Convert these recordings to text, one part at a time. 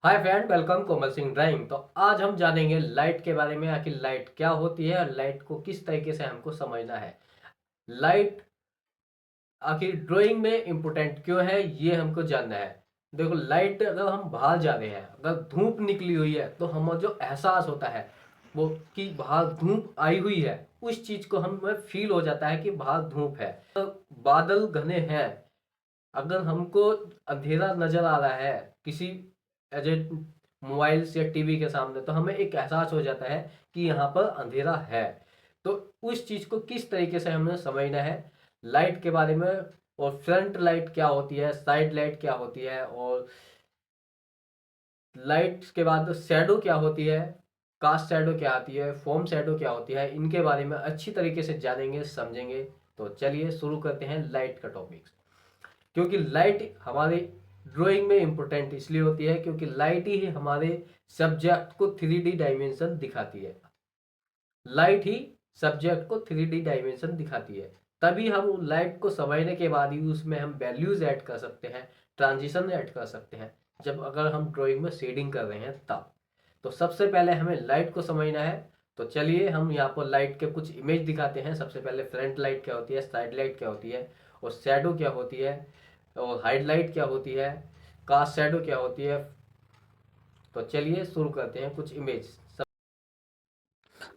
Hi friend, welcome Komal Singh drawing. तो आज हम जानेंगे लाइट के बारे में। आखिर लाइट क्या होती है और लाइट को किस तरीके से हमको समझना है। लाइट आखिर ड्राइंग में इम्पोर्टेंट क्यों है, ये हमको जानना है। देखो, लाइट अगर हम बाहर जा रहे हैं, अगर धूप निकली हुई है, तो हमें जो एहसास होता है वो कि बाहर धूप आई हुई है, उस चीज को हमें फील हो जाता है कि बाहर धूप है। तो बादल घने हैं, अगर हमको अंधेरा नजर आ रहा है किसी एज ए मोबाइल या टीवी के सामने, तो हमें एक एहसास हो जाता है कि यहाँ पर अंधेरा है। तो उस चीज को किस तरीके से हमें समझना है लाइट के बारे में। और फ्रंट लाइट क्या होती है, साइड लाइट क्या होती है, और लाइट के बाद शैडो क्या होती है, कास्ट शैडो क्या आती है, फॉर्म शैडो क्या होती है, इनके बारे में अच्छी तरीके से जानेंगे, समझेंगे। तो चलिए शुरू करते हैं लाइट का टॉपिक। क्योंकि लाइट हमारे ड्राइंग में इंपॉर्टेंट इसलिए होती है क्योंकि लाइट ही हमारे सब्जेक्ट को 3D डायमेंशन दिखाती है। लाइट ही सब्जेक्ट को 3D डायमेंशन दिखाती है। तभी हम लाइट को समझने के बाद ही उसमें हम वैल्यूज ऐड कर सकते हैं, ट्रांजिशन ऐड कर सकते हैं, जब अगर हम ड्राइंग में शेडिंग कर रहे हैं तब। तो सबसे पहले हमें लाइट को समझना है। तो चलिए हम यहाँ पर लाइट के कुछ इमेज दिखाते हैं। सबसे पहले फ्रंट लाइट क्या होती है, साइड लाइट क्या होती है, और शैडो क्या होती है, और हाइलाइट क्या होती है, कास्ट शैडो क्या होती है। तो चलिए शुरू करते हैं कुछ इमेज।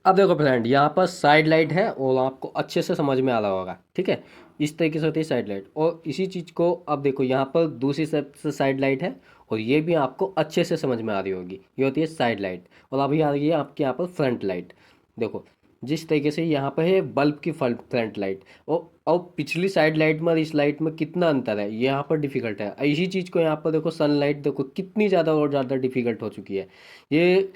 अब देखो फ्रेंड, यहाँ पर साइड लाइट है और आपको अच्छे से समझ में आ रहा होगा, ठीक है। इस तरीके से होती है साइड लाइट। और इसी चीज़ को अब देखो, यहाँ पर दूसरी से साइड लाइट है, और ये भी आपको अच्छे से समझ में आ रही होगी। ये होती है साइड लाइट। और अभी आ रही है आपके यहाँ पर फ्रंट लाइट। देखो, जिस तरीके से यहाँ पर है बल्ब की फ्रंट लाइट, और पिछली साइड लाइट में और इस लाइट में कितना अंतर है, ये यहाँ पर डिफिकल्ट है। इसी चीज़ को यहाँ पर देखो, सनलाइट देखो कितनी ज़्यादा और ज़्यादा डिफिकल्ट हो चुकी है। ये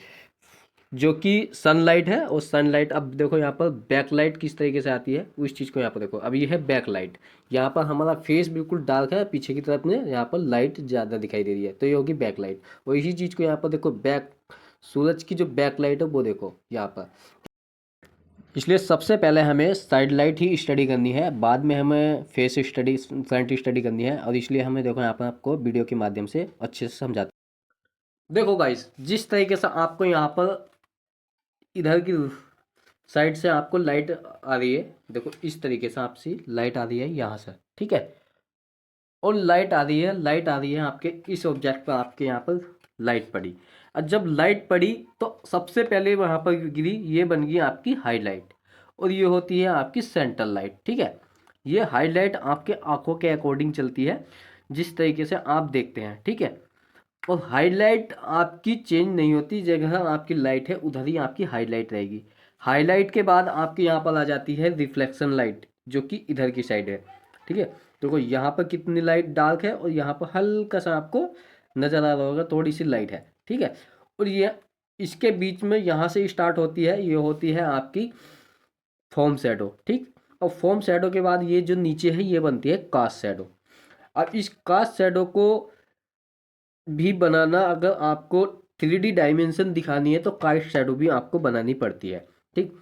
जो कि सनलाइट है, और सनलाइट अब देखो यहाँ पर बैक लाइट किस तरीके से आती है, उस चीज़ को यहाँ पर देखो। अब ये है बैक लाइट। यहाँ पर हमारा फेस बिल्कुल डार्क है, पीछे की तरफ में यहाँ पर लाइट ज़्यादा दिखाई दे रही है, तो ये होगी बैक लाइट। और इसी चीज़ को यहाँ पर देखो, बैक सूरज की जो बैक लाइट है वो देखो यहाँ पर। इसलिए सबसे पहले हमें साइड लाइट ही स्टडी करनी है, बाद में हमें फेस स्टडी, फ्रंट स्टडी करनी है। और इसलिए हमें देखो यहाँ पर आपको वीडियो के माध्यम से अच्छे से समझाते हैं। देखो गाइस, जिस तरीके से आपको यहाँ पर इधर की साइड से आपको लाइट आ रही है, देखो इस तरीके से आपसी लाइट आ रही है यहाँ से, ठीक है। और लाइट आ रही है, लाइट आ रही है आपके इस ऑब्जेक्ट पर, आपके यहाँ पर लाइट पड़ी। और जब लाइट पड़ी तो सबसे पहले वहाँ पर गिरी, ये बन गई आपकी हाईलाइट। और ये होती है आपकी सेंट्रल लाइट, ठीक है। ये हाईलाइट आपके आंखों के अकॉर्डिंग चलती है, जिस तरीके से आप देखते हैं, ठीक है। और हाईलाइट आपकी चेंज नहीं होती, जगह आपकी लाइट है उधर ही आपकी हाईलाइट रहेगी। हाईलाइट के बाद आपके यहाँ पर आ जाती है रिफ्लेक्शन लाइट, जो कि इधर की साइड है, ठीक है। देखो यहाँ पर कितनी लाइट डार्क है, और यहाँ पर हल्का सा आपको नजर आ रहा होगा, थोड़ी सी लाइट है, ठीक है। और ये इसके बीच में यहाँ से स्टार्ट होती है, ये होती है आपकी फॉर्म शैडो, ठीक। और फॉर्म शैडो के बाद ये जो नीचे है, ये बनती है कास्ट शैडो। अब इस कास्ट शैडो को भी बनाना, अगर आपको 3D डायमेंशन दिखानी है, तो कास्ट शैडो भी आपको बनानी पड़ती है, ठीक।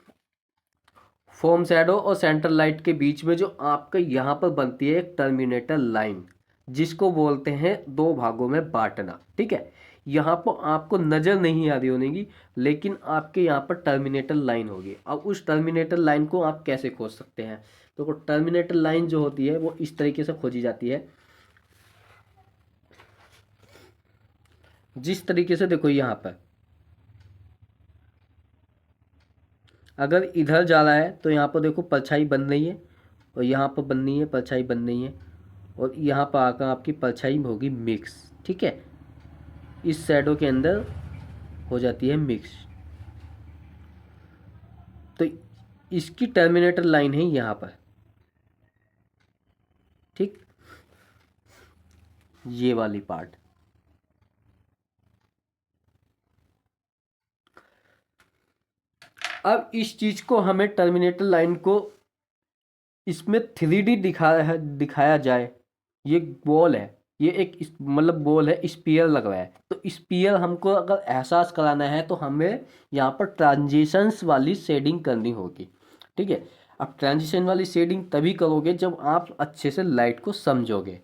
फॉर्म शैडो और सेंट्रल लाइट के बीच में जो आपका यहाँ पर बनती है एक टर्मिनेटर लाइन, जिसको बोलते हैं दो भागों में बांटना, ठीक है। यहाँ पर आपको नज़र नहीं आ रही होगी, लेकिन आपके यहाँ पर टर्मिनेटर लाइन होगी। अब उस टर्मिनेटर लाइन को आप कैसे खोज सकते हैं? तो टर्मिनेटर लाइन जो होती है वो इस तरीके से खोजी जाती है, जिस तरीके से देखो यहाँ पर, अगर इधर जा रहा है तो यहाँ पर देखो परछाई बन रही है, और यहाँ पर बननी है परछाई बन रही है, और यहाँ पर आकर आपकी परछाई होगी मिक्स, ठीक है। इस शैडो के अंदर हो जाती है मिक्स। तो इसकी टर्मिनेटर लाइन है यहाँ पर, ठीक, ये वाली पार्ट। अब इस चीज को हमें टर्मिनेटर लाइन को इसमें 3D दिखाया जाए। ये बॉल है, ये एक मतलब बॉल है, स्पीयर लग रहा है। तो स्पीयर हमको अगर एहसास कराना है, तो हमें यहाँ पर ट्रांजिशंस वाली शेडिंग करनी होगी, ठीक है। अब ट्रांजिशन वाली शेडिंग तभी करोगे जब आप अच्छे से लाइट को समझोगे,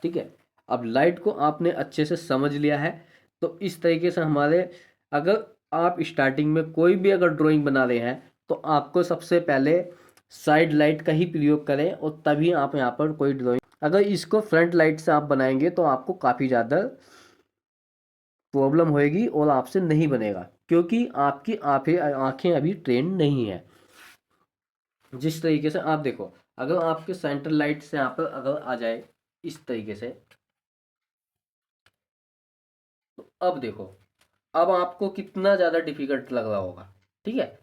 ठीक है। अब लाइट को आपने अच्छे से समझ लिया है, तो इस तरीके से हमारे, अगर आप स्टार्टिंग में कोई भी अगर ड्राइंग बना रहे हैं तो आपको सबसे पहले साइड लाइट का ही प्रयोग करें और तभी आप यहाँ पर कोई ड्राइंग, अगर इसको फ्रंट लाइट से आप बनाएंगे तो आपको काफ़ी ज़्यादा प्रॉब्लम होएगी और आपसे नहीं बनेगा, क्योंकि आपकी आंखें अभी ट्रेंड नहीं है। जिस तरीके से आप देखो, अगर आपके सेंटर लाइट से यहाँ पर अगर आ जाए इस तरीके से, तो अब देखो, अब आपको कितना ज़्यादा डिफिकल्ट लग रहा होगा। ठीक है,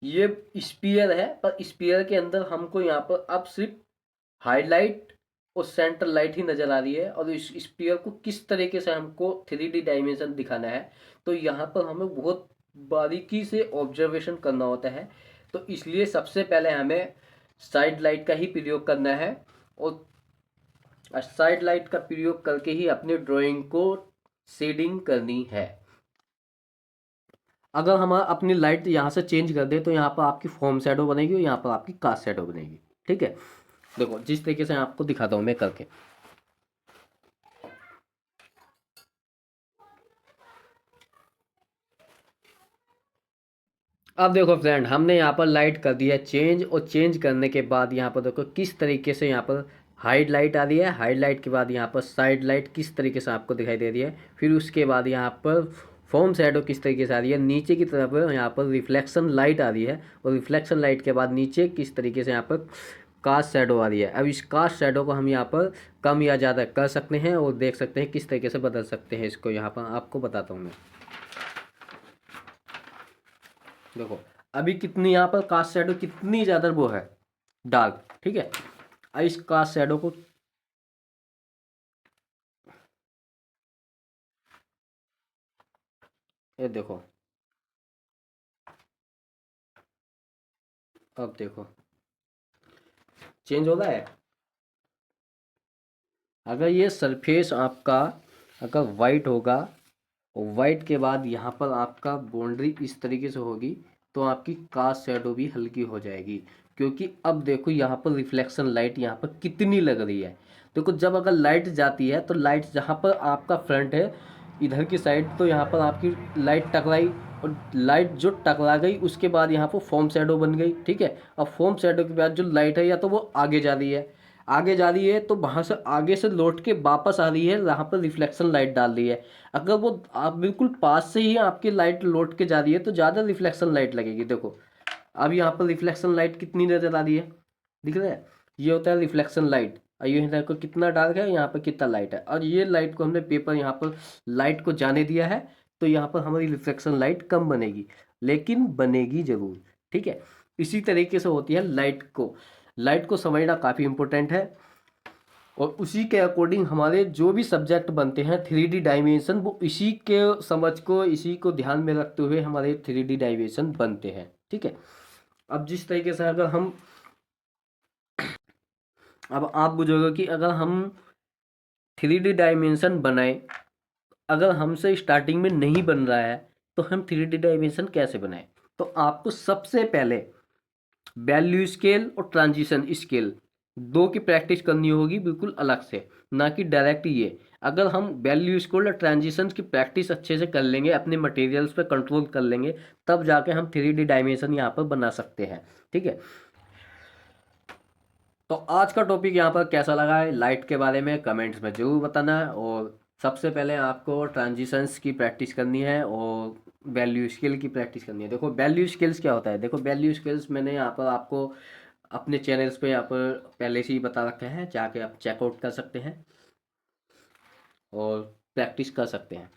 ये स्पीयर है, पर स्पीयर के अंदर हमको यहाँ पर अब सिर्फ हाईलाइट और सेंटर लाइट ही नज़र आ रही है, और इस स्पीयर को किस तरीके से हमको 3D डायमेंशन दिखाना है, तो यहाँ पर हमें बहुत बारीकी से ऑब्जर्वेशन करना होता है। तो इसलिए सबसे पहले हमें साइड लाइट का ही प्रयोग करना है, और साइड लाइट का प्रयोग करके ही अपनी ड्राइंग को शेडिंग करनी है। अगर हम अपनी लाइट यहाँ से चेंज कर दें तो यहाँ पर आपकी फॉर्म शैडो बनेगी और यहाँ पर आपकी कास्ट शैडो बनेगी। ठीक है, देखो जिस तरीके से आपको दिखाता हूँ मैं करके। अब देखो फ्रेंड, हमने यहाँ पर लाइट कर दिया चेंज, और चेंज करने के बाद यहाँ पर देखो किस तरीके से यहाँ पर हाइड लाइट आ रही है। हाइड लाइट के बाद यहाँ पर साइड लाइट किस तरीके से आपको दिखाई दे रही है। फिर उसके बाद यहाँ पर फॉर्म शैडो किस तरीके से आ रही है। नीचे की तरफ यहाँ पर रिफ्लेक्शन लाइट आ रही है, और रिफ्लेक्शन लाइट के बाद नीचे किस तरीके से यहाँ पर कास्ट शैडो आ रही है। अब इस कास्ट शैडो को हम यहाँ पर कम या ज़्यादा कर सकते हैं, और देख सकते हैं किस तरीके से बदल सकते हैं इसको। यहाँ पर आपको बताता हूँ मैं, देखो अभी कितनी यहाँ पर कास्ट शैडो कितनी ज़्यादा वो है डार्क। ठीक है, अब इस कास्ट शैडो को, ये देखो, अब देखो चेंज हो रहा है। अगर ये सरफेस आपका अगर वाइट होगा, और वाइट के बाद यहाँ पर आपका बाउंड्री इस तरीके से होगी, तो आपकी कास्ट शैडो भी हल्की हो जाएगी। क्योंकि अब देखो यहाँ पर रिफ्लेक्शन लाइट यहाँ पर कितनी लग रही है। देखो जब अगर लाइट जाती है तो लाइट जहाँ पर आपका फ्रंट है इधर की साइड, तो यहाँ पर आपकी लाइट टकराई, और लाइट जो टकरा गई उसके बाद यहाँ पर फॉर्म शैडो बन गई। ठीक है, अब फॉर्म शैडो के बाद जो लाइट है या तो वो आगे जा रही है, आगे जा रही है तो वहाँ से आगे से लौट के वापस आ रही है, यहाँ पर रिफ्लेक्शन लाइट डाल रही है। अगर वो आप बिल्कुल पास से ही आपकी लाइट लौट के जा रही है तो ज़्यादा रिफ्लेक्शन लाइट लगेगी। देखो अब यहाँ पर रिफ्लेक्शन लाइट कितनी नज़र आ रही है, दिख रहा है, ये होता है रिफ्लेक्शन लाइट। और ये देखो कितना डार्क है, यहाँ पर कितना लाइट है, और ये लाइट को हमने पेपर यहाँ पर लाइट को जाने दिया है, तो यहाँ पर हमारी रिफ्लेक्शन लाइट कम बनेगी, लेकिन बनेगी ज़रूर। ठीक है, इसी तरीके से होती है लाइट को समझना काफ़ी इम्पोर्टेंट है, और उसी के अकॉर्डिंग हमारे जो भी सब्जेक्ट बनते हैं 3D डायमेंशन, वो इसी के समझ को, इसी को ध्यान में रखते हुए हमारे 3D डायमेंशन बनते हैं। ठीक है, अब जिस तरीके से अगर हम, अब आप बुझोगे कि अगर हम 3D डायमेंशन बनाएं, अगर हमसे स्टार्टिंग में नहीं बन रहा है तो हम 3D डायमेंशन कैसे बनाएं। तो आपको सबसे पहले वैल्यू स्केल और ट्रांजिशन स्केल दो की प्रैक्टिस करनी होगी, बिल्कुल अलग से, ना कि डायरेक्ट ये। अगर हम वैल्यू स्केल और ट्रांजिशन की प्रैक्टिस अच्छे से कर लेंगे, अपने मटेरियल्स पे कंट्रोल कर लेंगे, तब जाके हम 3D डायमेंशन यहाँ पर बना सकते हैं। ठीक है, तो आज का टॉपिक यहाँ पर कैसा लगा है लाइट के बारे में कमेंट्स में ज़रूर बताना। और सबसे पहले आपको ट्रांजिशंस की प्रैक्टिस करनी है और वैल्यू स्केल की प्रैक्टिस करनी है। देखो वैल्यू स्केल्स क्या होता है, देखो वैल्यू स्केल्स मैंने यहाँ पर आपको अपने चैनल्स पे यहाँ पर पहले से ही बता रखे हैं, जाके आप चेकआउट कर सकते हैं और प्रैक्टिस कर सकते हैं।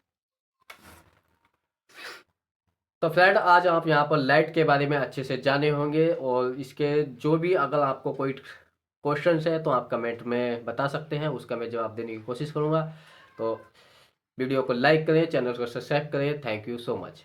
तो फ्रेंड आज आप यहाँ पर लाइट के बारे में अच्छे से जाने होंगे, और इसके जो भी अगर आपको कोई क्वेश्चन है तो आप कमेंट में बता सकते हैं, उसका मैं जवाब देने की कोशिश करूँगा। तो वीडियो को लाइक करें, चैनल को सब्सक्राइब करें। Thank you so much.